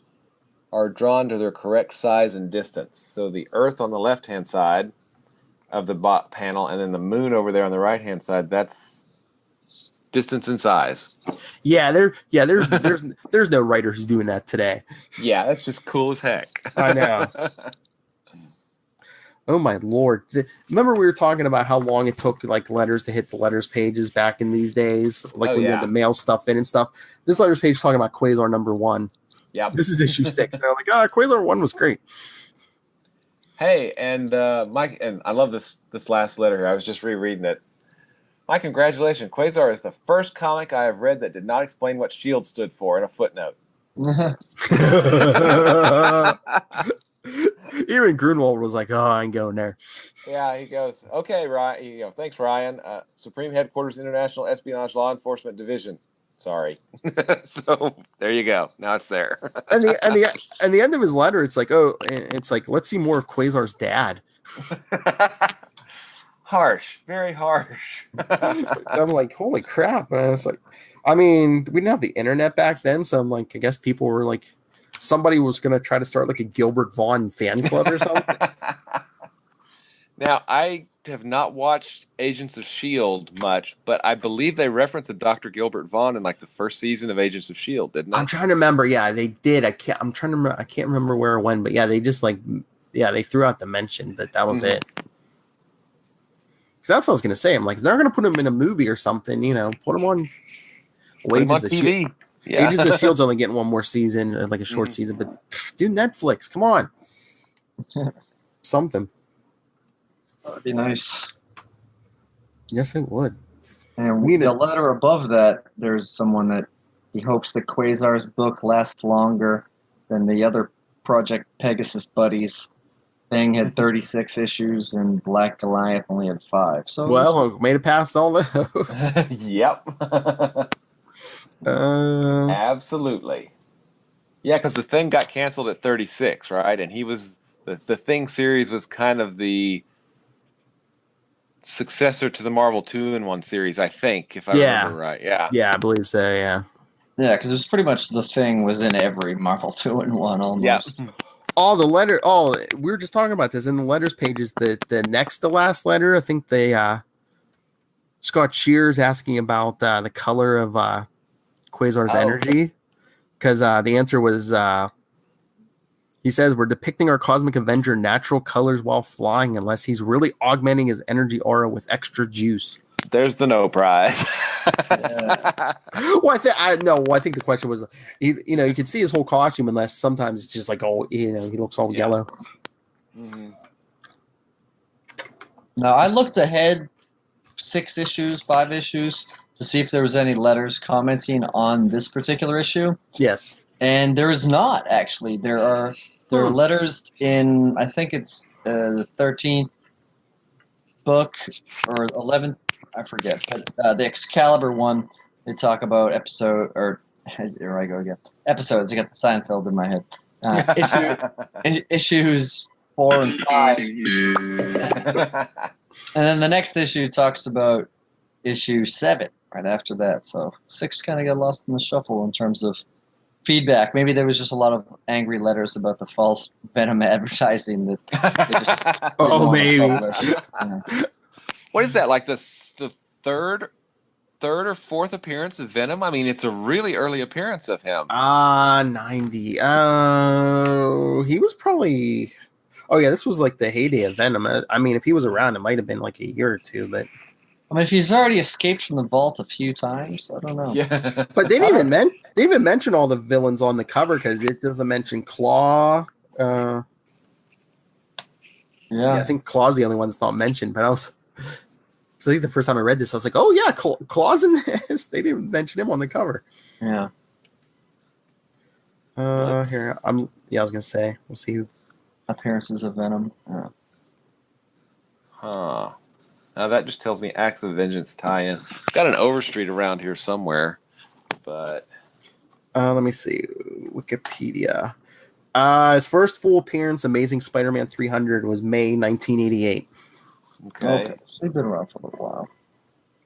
are drawn to their correct size and distance. So the Earth on the left-hand side of the panel, and then the Moon over there on the right-hand side. That's distance and size. Yeah, there's no writer who's doing that today. Yeah, that's just cool as heck. I know. Oh my lord! Remember we were talking about how long it took like letters to hit the letters pages back in these days, like when you had to mail stuff in and stuff. This letters page is talking about Quasar number 1. Yeah, this is issue 6. And they're like, Quasar 1 was great. Hey, and Mike, and I love this last letter here. I was just rereading it. My congratulations. Quasar is the first comic I have read that did not explain what S.H.I.E.L.D. stood for in a footnote. Even Grunwald was like, I ain't going there. Yeah, he goes, okay, Ryan. Thanks, Ryan. Supreme Headquarters International Espionage Law Enforcement Division. Sorry. So there you go. Now it's there. and the end of his letter, it's like, let's see more of Quasar's dad. Harsh, very harsh. I'm like, holy crap, man. It's like, I mean, we didn't have the internet back then, so I'm like, I guess people were like, somebody was going to try to start like a Gilbert Vaughn fan club or something. Now, I have not watched Agents of S.H.I.E.L.D. much, but I believe they referenced a Dr. Gilbert Vaughn in like the first season of Agents of S.H.I.E.L.D., didn't they? I'm trying to remember. Yeah, they did. I can't remember where or when, but yeah, they just they threw out the mention that was it. That's what I was going to say. I'm like, they're going to put him in a movie or something, put him on Agents of TV. Yeah. Agents of S.H.I.E.L.D.'s only getting one more season, like a short season, but dude, Netflix, come on. Something. That'd be nice. Yes, it would. And the letter above that, there's someone that he hopes that Quasar's book lasts longer than the other Project Pegasus buddies. Thing had 36 issues, and Black Goliath only had 5. So we made it past all those. Yep. Absolutely. Yeah, because the Thing got canceled at 36, right? And he was the Thing series was kind of the successor to the Marvel 2-in-1 series, I think, if I remember right. Yeah. Yeah, I believe so. Yeah. Yeah, because it's pretty much the Thing was in every Marvel 2-in-1 almost. Yeah. We were just talking about this in the letters pages. The next to last letter, I think Scott Shear's asking about the color of Quasar's energy, because the answer was he says we're depicting our cosmic Avenger natural colors while flying, unless he's really augmenting his energy aura with extra juice. There's the no prize. Well, I think the question was, you can see his whole costume, unless sometimes it's just like, he looks all yellow. Mm-hmm. Now, I looked ahead 5 issues to see if there was any letters commenting on this particular issue. Yes. And there is not, actually. There are letters in, I think it's the 13th book or 11th, I forget. But the Excalibur one, they talk about episode, or here I go again. Episodes. I got the Seinfeld in my head. Issues 4 and 5. And then the next issue talks about issue 7 right after that. So 6 kind of got lost in the shuffle in terms of feedback. Maybe there was just a lot of angry letters about the false Venom advertising that they just didn't maybe. want to publish. Yeah. What is that, like the third or fourth appearance of Venom? I mean, it's a really early appearance of him. 90. Oh, he was probably... Oh, yeah, this was like the heyday of Venom. I mean, if he was around, it might have been like a year or two, but... I mean, if he's already escaped from the vault a few times, I don't know. Yeah. But they didn't even mention all the villains on the cover, because it doesn't mention Klaw. Yeah, I think Claw's the only one that's not mentioned, but I think the first time I read this, I was like, oh, yeah, Claw's in this. They didn't mention him on the cover. Yeah. Here, I was going to say, we'll see who... Appearances of Venom. Yeah. Huh. Now that just tells me Acts of Vengeance tie-in. Got an Overstreet around here somewhere, but... let me see. Wikipedia. His first full appearance, Amazing Spider-Man 300, was May 1988. Okay. So they've been around for a little while.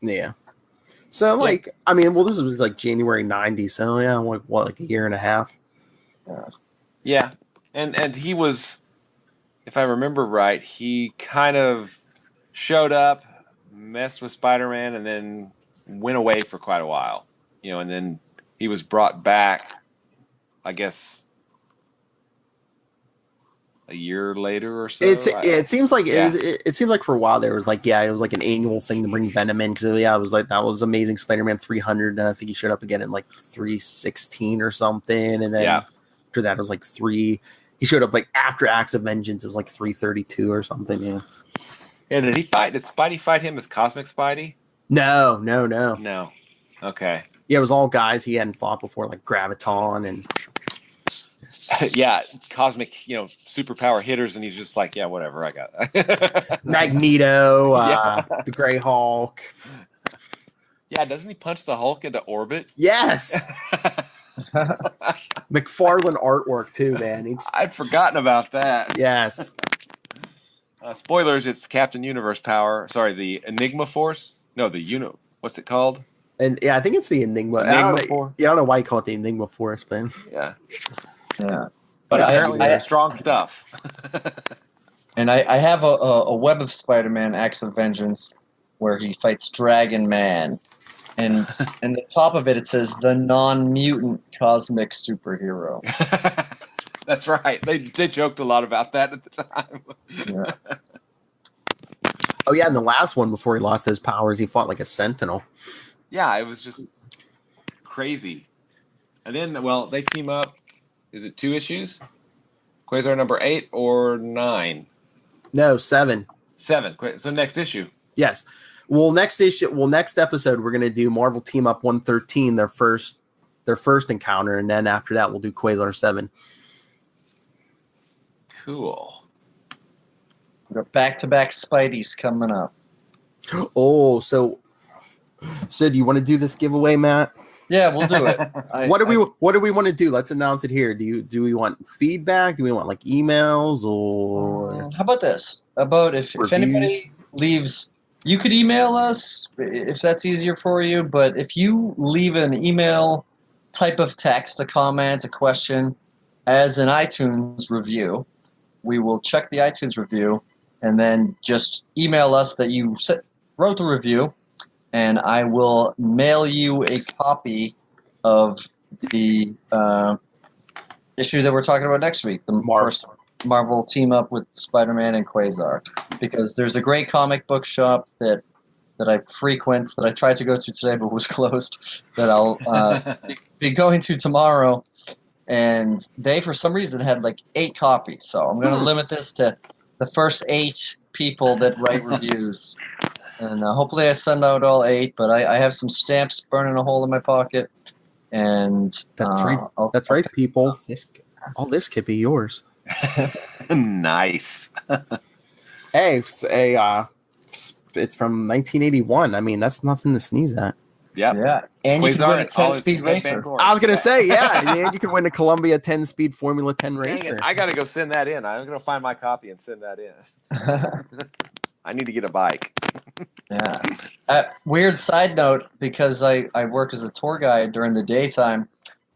Yeah. So, like, I mean, well, this was like January 90, so yeah, like a year and a half. Yeah. And he was, if I remember right, he kind of showed up, messed with Spider-Man, and then went away for quite a while. And then he was brought back, I guess, a year later or so. It seems like it seemed like for a while there was like, it was like an annual thing to bring Venom in, because it was like, that was Amazing Spider-Man 300, and I think he showed up again in like 316 or something, and then after that it was like he showed up like after Acts of Vengeance, it was like 332 or something. Yeah, did Spidey fight him as Cosmic Spidey? No. Okay. Yeah, it was all guys he hadn't fought before, like Graviton and Cosmic, superpower hitters, and he's just like, yeah, whatever, I got it. Magneto, the Grey Hulk. Yeah, doesn't he punch the Hulk into orbit? Yes. McFarlane artwork too, man. I'd forgotten about that. Yes. Spoilers, it's Captain Universe power. Sorry, the Enigma Force? No, what's it called? And I think it's the Enigma. I don't know why you call it the Enigma Force, but yeah. But apparently it's strong stuff. And I have a Web of Spider-Man Acts of Vengeance where he fights Dragon Man. And the top of it says the non-mutant cosmic superhero. That's right. They joked a lot about that at the time. Yeah. Oh yeah, and the last one before he lost those powers, he fought like a Sentinel. Yeah, it was just crazy. And then, they team up. Is it 2 issues? Quasar number 8 or 9? No, 7. 7. So next issue. Yes. Next episode we're gonna do Marvel Team Up 113, their first encounter, and then after that we'll do Quasar 7. Cool. We got back-to-back Spideys coming up. Oh, so do you want to do this giveaway, Matt? Yeah, we'll do it. What do we want to do? Let's announce it here. Do we want feedback? Do we want like emails or how about this? If anybody leaves, you could email us if that's easier for you, but if you leave an email type of text, a comment, a question as an iTunes review, we will check the iTunes review and then just email us that you wrote the review, and I will mail you a copy of the issue that we're talking about next week, the first Marvel team up with Spider-Man and Quasar, because there's a great comic book shop that I frequent, that I tried to go to today but was closed, that I'll be going to tomorrow, and they for some reason had like 8 copies, so I'm going to limit this to the first 8 people that write reviews. And hopefully I send out all 8, but I have some stamps burning a hole in my pocket. And That's right. That's right, people. All this could be yours. Nice. Hey, it's from 1981. I mean, that's nothing to sneeze at. Yep. Yeah. And you can win a 10-speed racer. I was going to say, yeah, you can win a Columbia 10-speed Formula 10 racer. I got to go send that in. I'm going to find my copy and send that in. I need to get a bike. Yeah. Weird side note, because I work as a tour guide during the daytime,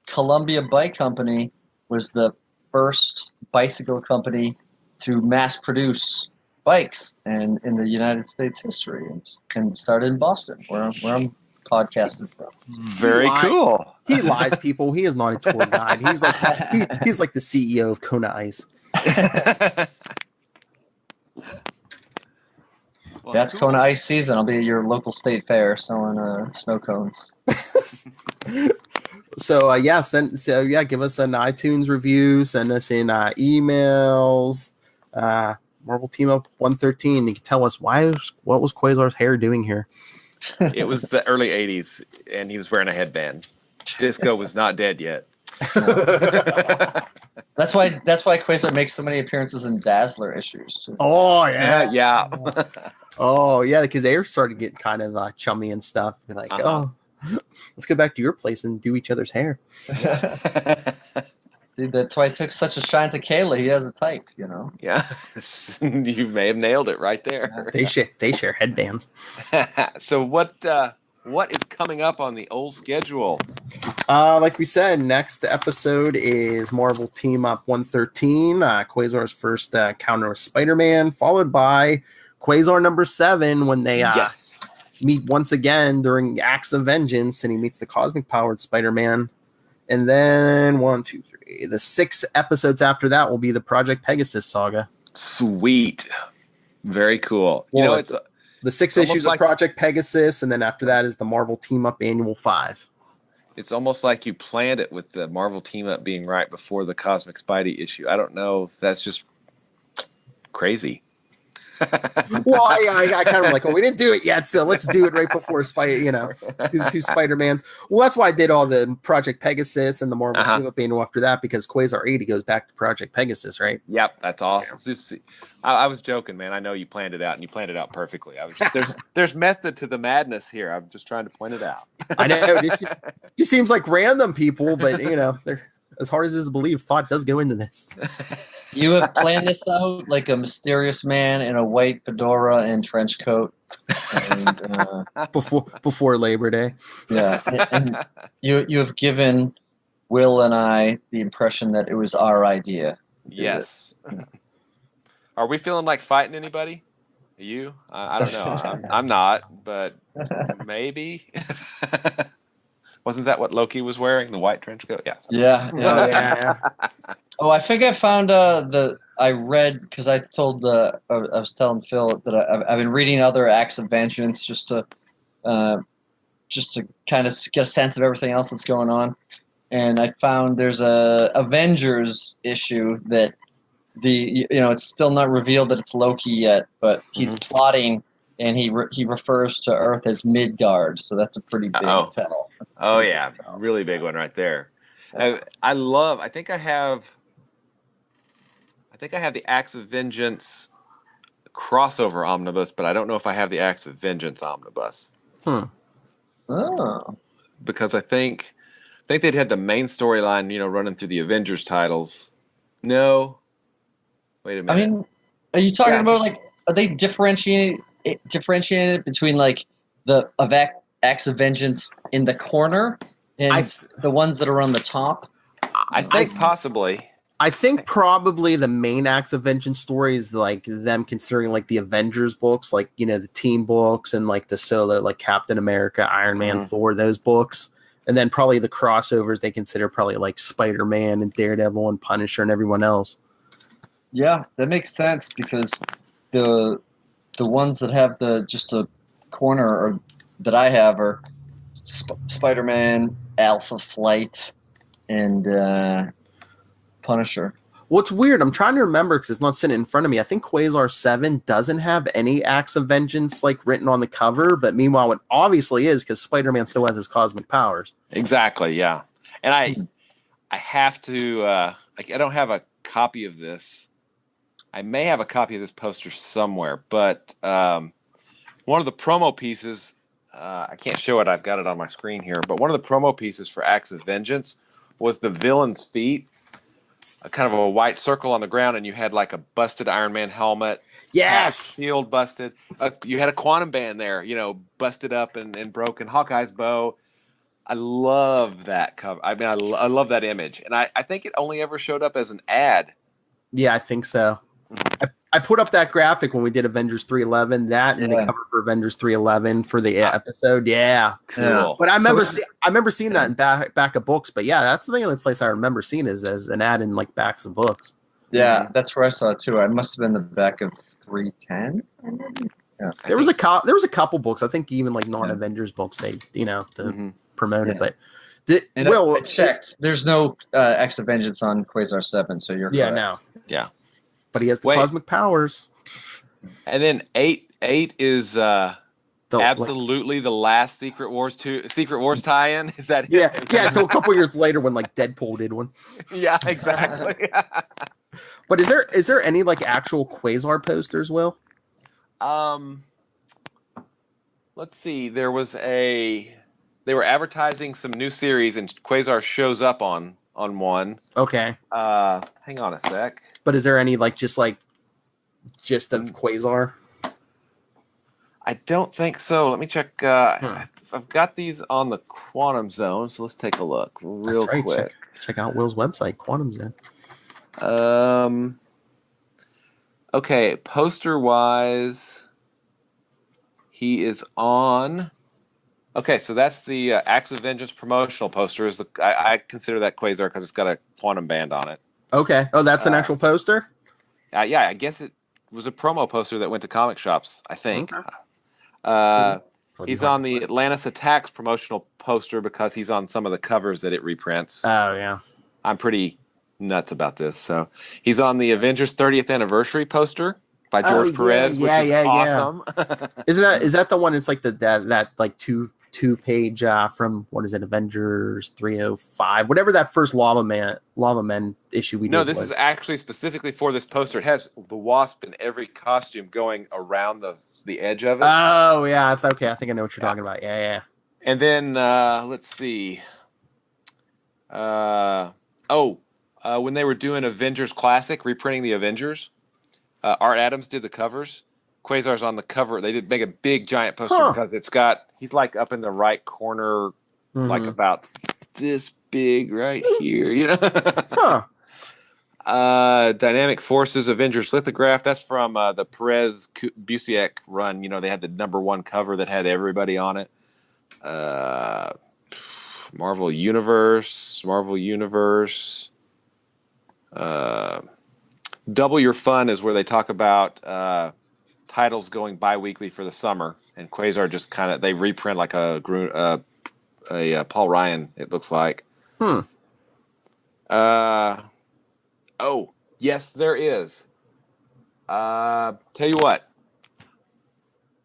Columbia Bike Company was the first bicycle company to mass produce bikes and in the United States history, and started in Boston, where I'm podcasting from. Very cool. He lies, people. He is not a tour guide. He's like the CEO of Kona Ice. Well, that's cool. Kona Ice season. I'll be at your local state fair selling snow cones. So give us an iTunes review. Send us in emails. Marvel Team Up 113. You can tell us what was Quasar's hair doing here. It was the early 80s, and he was wearing a headband. Disco was not dead yet. That's why Quasar makes so many appearances in Dazzler issues too. Oh yeah, yeah. Oh yeah, because they started getting kind of chummy and stuff. Be like, oh, let's go back to your place and do each other's hair. Dude, that's why it took such a shine to Kayla. He has a type, you know. Yeah, you may have nailed it right there. They share headbands. So what is coming up on the old schedule? Like we said, next episode is Marvel Team Up 113, Quasar's first encounter with Spider-Man, followed by Quasar number 7 when they meet once again during Acts of Vengeance, and he meets the cosmic-powered Spider-Man. And then 1, 2, 3. The 6 episodes after that will be the Project Pegasus saga. Sweet. Very cool. Well, it's the 6 issues of Project Pegasus, and then after that is the Marvel Team Up Annual 5. It's almost like you planned it with the Marvel Team Up being right before the Cosmic Spidey issue. I don't know. That's just crazy. Well, I kind of like, we didn't do it yet, so let's do it right before do the 2 Spider-Mans. Well, that's why I did all the Project Pegasus and the Marvel Team Up Annual after that, because Quasar 80 goes back to Project Pegasus, right? Yep, that's awesome. Yeah. I was joking, man. I know you planned it out, and you planned it out perfectly. There's method to the madness here. I'm just trying to point it out. I know. It just seems like random people, but they're as hard as it is to believe, thought does go into this. You have planned this out like a mysterious man in a white fedora and trench coat. And, before Labor Day. Yeah. And you have given Will and I the impression that it was our idea. Yes. Are we feeling like fighting anybody? You? I don't know. I'm not, but maybe. Wasn't that what Loki was wearing? The white trench coat? Yeah. Oh, I think I found I read, because I was telling Phil that I've been reading other Acts of Vengeance just to kind of get a sense of everything else that's going on. And I found there's a Avengers issue that it's still not revealed that it's Loki yet, but he's plotting, and he refers to Earth as Midgard, so that's a pretty big tell. Oh yeah, really big one right there. I think I have the Acts of Vengeance crossover omnibus, but I don't know if I have the Acts of Vengeance omnibus. Oh. Because I think they'd had the main storyline, running through the Avengers titles. No. Wait a minute. I mean, are you talking about are they differentiating it between like the Acts of Vengeance in the corner and the ones that are on the top? I think possibly. I think probably the main Acts of Vengeance story is like them considering like the Avengers books, like, the team books and like the solo, like Captain America, Iron Man, Thor, those books. And then probably the crossovers they consider probably like Spider-Man and Daredevil and Punisher and everyone else. Yeah, that makes sense, because the ones that have just the corner or that I have are Spider-Man, Alpha Flight, and Punisher. What's weird, I'm trying to remember because it's not sitting in front of me. I think Quasar 7 doesn't have any Acts of Vengeance like written on the cover, but meanwhile it obviously is because Spider-Man still has his cosmic powers. Exactly, yeah. And I have to I don't have a copy of this. I may have a copy of this poster somewhere, but one of the promo pieces, I can't show it, I've got it on my screen here, but one of the promo pieces for Acts of Vengeance was the villain's feet, a kind of a white circle on the ground, and you had like a busted Iron Man helmet. Yes! Shield busted. You had a quantum band there, busted up and broken. Hawkeye's bow. I love that cover. I mean, I love that image. And I think it only ever showed up as an ad. Yeah, I think so. I put up that graphic when we did Avengers 311, that and the cover for Avengers 311 for the episode. Yeah. Cool. Yeah. But I remember seeing that in back of books. But yeah, that's the only place I remember seeing is as an ad in like backs of books. Yeah, that's where I saw it too. I must have been the back of 310. Yeah. There was a couple books. I think even like non-Avengers books they promoted. But I checked. There's no X of Vengeance on Quasar 7, so you're correct. No. Yeah. But he has the cosmic powers. And then 8 is absolutely the last Secret Wars tie-in. Is that it? Yeah, until a couple years later when like Deadpool did one. Yeah, exactly. But is there any like actual Quasar posters, Will? Let's see. They were advertising some new series, and Quasar shows up on one. Okay. Hang on a sec. But is there any just of Quasar? I don't think so. Let me check. I've got these on the Quantum Zone, so let's take a look real quick. Check out Will's website, Quantum Zone. Okay, poster-wise, he is on... Okay, so that's the Acts of Vengeance promotional poster. I consider that Quasar because it's got a quantum band on it. Okay. Oh, that's an actual poster? Yeah, I guess it was a promo poster that went to comic shops, I think. Okay. He's on the Atlantis Attacks promotional poster because he's on some of the covers that it reprints. Oh, yeah. I'm pretty nuts about this. So he's on the Avengers 30th anniversary poster by George Perez, which is awesome. Is that the one? It's like that like two-page from what is it, Avengers 305, whatever that first Lava Men issue we did. No, this is actually specifically for this poster. It has the Wasp in every costume going around the edge of it. Oh yeah, okay. I think I know what you're talking about. Yeah. And then let's see. When they were doing Avengers Classic, reprinting the Avengers, Art Adams did the covers. Quasar's on the cover. They did make a big giant poster because he's like up in the right corner, like about this big right here, Dynamic Forces Avengers lithograph. That's from the Perez Busiek run. They had the #1 cover that had everybody on it. Marvel Universe. Double Your Fun is where they talk about titles going bi-weekly for the summer, and Quasar just they reprint like a Paul Ryan, it looks like. Oh, yes, there is. Tell you what.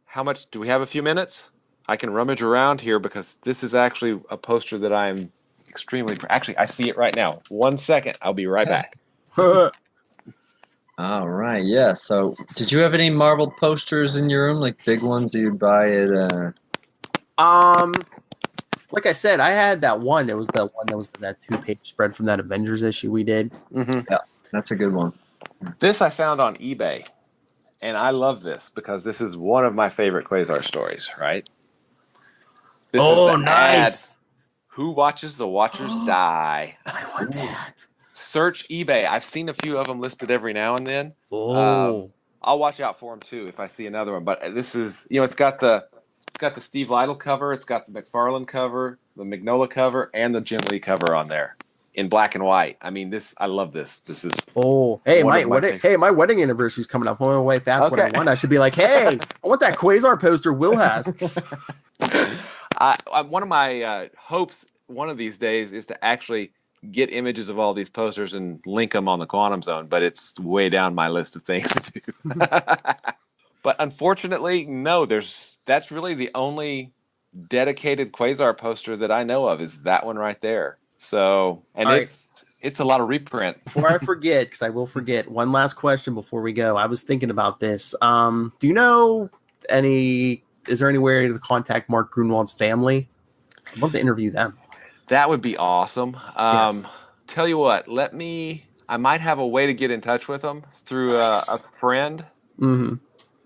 How much do we have? A few minutes? I can rummage around here because this is actually a poster that I'm extremely... Actually, I see it right now. 1 second. I'll be right back. All right, yeah. So, did you have any Marvel posters in your room, like big ones that you'd buy at? Like I said, I had that one. It was the one that was that 2-page spread from that Avengers issue we did. Mm-hmm. Yeah, that's a good one. This I found on eBay, and I love this because this is one of my favorite Quasar stories. Right? This is the nice. Ad. Who watches the Watchers die? I want that. Search eBay. I've seen a few of them listed every now and then. Oh. I'll watch out for them too if I see another one. But this is, it's got the Steve Lytle cover, it's got the McFarlane cover, the Mignola cover, and the Jim Lee cover on there in black and white. I mean, I love this. This is my wedding anniversary is coming up. I'm way fast. Okay. What I want, I should be like, hey, I want that Quasar poster Will has. One of my hopes one of these days is to actually get images of all these posters and link them on the Quantum Zone, but it's way down my list of things to do. But unfortunately, no, that's really the only dedicated Quasar poster that I know of is that one right there. So, and All it's a lot of reprint. Before I forget, because I will forget, one last question before we go. I was thinking about this. Do you know is there any way to contact Mark Grunwald's family? I'd love to interview them. That would be awesome. Yes. Tell you what, I might have a way to get in touch with him through a friend. Mm-hmm.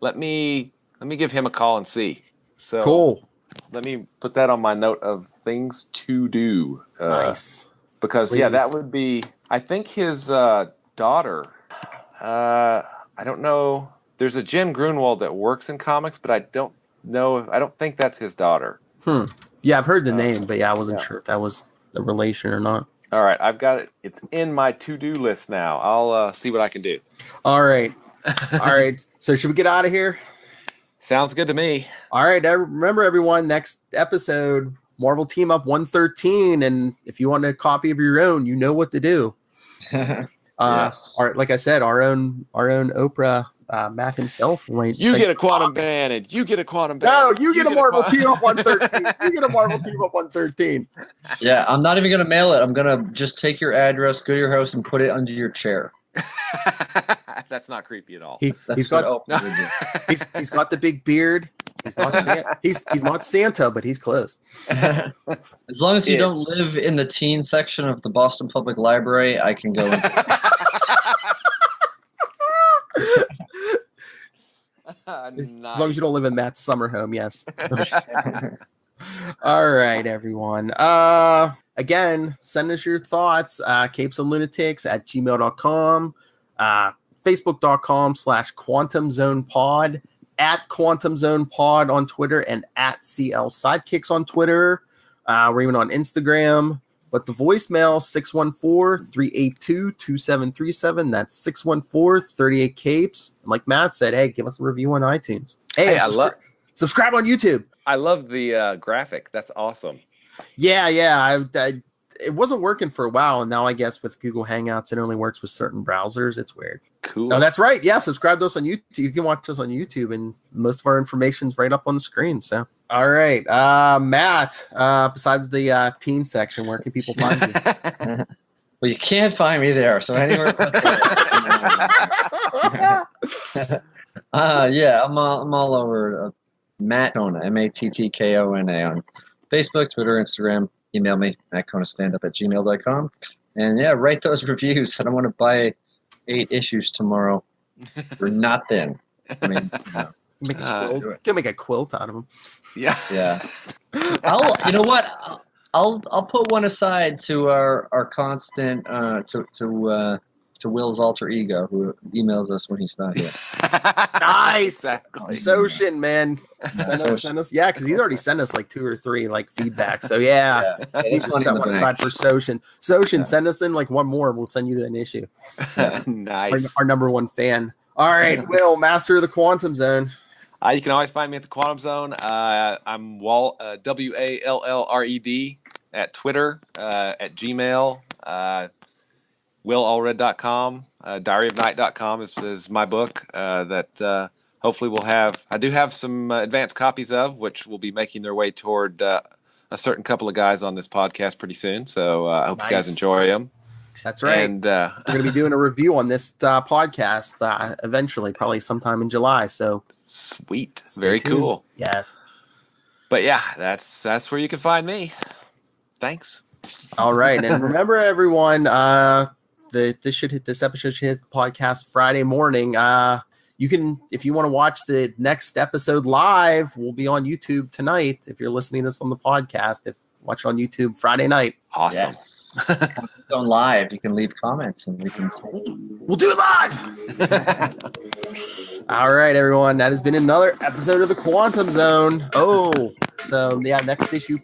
Let me give him a call and see. So Cool. Let me put that on my note of things to do. Nice. Because Please. that would be. I think his daughter. I don't know. There's a Jen Grunwald that works in comics, but I don't know. I don't think that's his daughter. Yeah, I've heard the name, but I wasn't sure if that was a relation or not. All right, I've got it. It's in my to-do list now. I'll see what I can do. All right. All right. So should we get out of here? Sounds good to me. All right. Remember, everyone, next episode, Marvel Team Up 113. And if you want a copy of your own, you know what to do. Yes. Like I said, our own Oprah, Matt himself. You get a quantum band, and you get a quantum band. No, you get a Marvel Team Up 113. You get a Marvel Team Up 113. Yeah, I'm not even going to mail it. I'm going to just take your address, go to your house, and put it under your chair. That's not creepy at all. He's got he's got the big beard. He's not Santa, he's not Santa, but he's close. As long as you don't live in the teen section of the Boston Public Library, I can go in. Nice. As long as you don't live in Matt's summer home, yes. All right, everyone. Again, send us your thoughts. capesandlunatics@gmail.com, facebook.com/quantumzonepod, @quantumzonepod on Twitter, and @CL Sidekicks on Twitter. We're even on Instagram. But the voicemail, 614-382-2737. That's 614-38-CAPES. And like Matt said, hey, give us a review on iTunes. Hey, subscribe on YouTube. I love the graphic. That's awesome. Yeah. It wasn't working for a while, and now I guess with Google Hangouts, it only works with certain browsers. It's weird. Cool. Oh, that's right. Yeah, subscribe to us on YouTube. You can watch us on YouTube, and most of our information's right up on the screen. So, all right, Matt. Besides the teen section, where can people find you? Well, you can't find me there, so anywhere. I'm all over Matt Kona, MATTKONA on Facebook, Twitter, Instagram. Email me, mattkonastandup@gmail.com. And write those reviews. I don't want to buy 8 issues tomorrow for nothing. I mean, Can make a quilt out of them. Yeah. You know what? I'll put one aside to our constant to Will's alter ego, who emails us when he's not here. Nice. Exactly. Soshin, man. Send us. Yeah, because he's already sent us like 2 or 3 like feedback. So yeah. It's Set one aside for Soshin. Send us in like one more. We'll send you an issue. Nice. Our number 1 fan. All right, Will, master of the Quantum Zone. You can always find me at the Quantum Zone. I'm WallRed at Twitter, at Gmail, willallred.com, diaryofnight.com is my book that hopefully we'll have. I do have some advanced copies of, which will be making their way toward a certain couple of guys on this podcast pretty soon. So I hope you guys enjoy them. That's right. And we're going to be doing a review on this podcast eventually, probably sometime in July. So sweet. Very cool. Yes. But yeah, that's where you can find me. Thanks. All right. And remember, everyone, this episode should hit the podcast Friday morning. You can, if you want to watch the next episode live, we'll be on YouTube tonight. If you're listening to this on the podcast, watch it on YouTube Friday night. Awesome. Yes. On live, you can leave comments and we'll do it live. All right, everyone. That has been another episode of the Quantum Zone. So next issue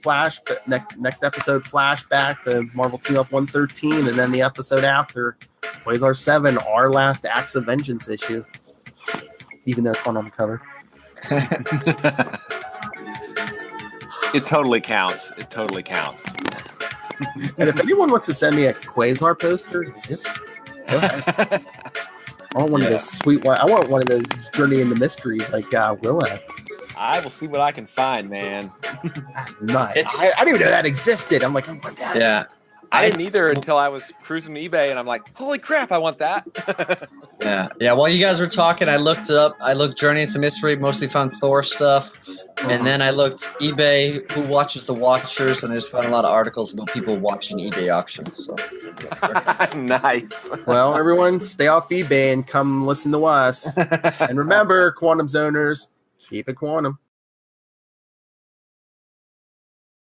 next episode flashback, the Marvel Team Up 113, and then the episode after Quasar 7, our last Acts of Vengeance issue. Even though it's fun on the cover. It totally counts. And if anyone wants to send me a Quasar poster, just go ahead. I want one of those sweet one. I want one of those Journey into Mysteries like Willow. I will see what I can find, man. Nice. I didn't even know that existed. I'm like, I want that. Yeah. I didn't either until I was cruising eBay, and I'm like, holy crap, I want that. Yeah. While you guys were talking, I looked it up. I looked Journey into Mystery, mostly found Thor stuff. And then I looked eBay, who watches the Watchers, and I just found a lot of articles about people watching eBay auctions. So. Nice. Well, everyone, stay off eBay and come listen to us. And remember, Quantum Zoners, keep it quantum.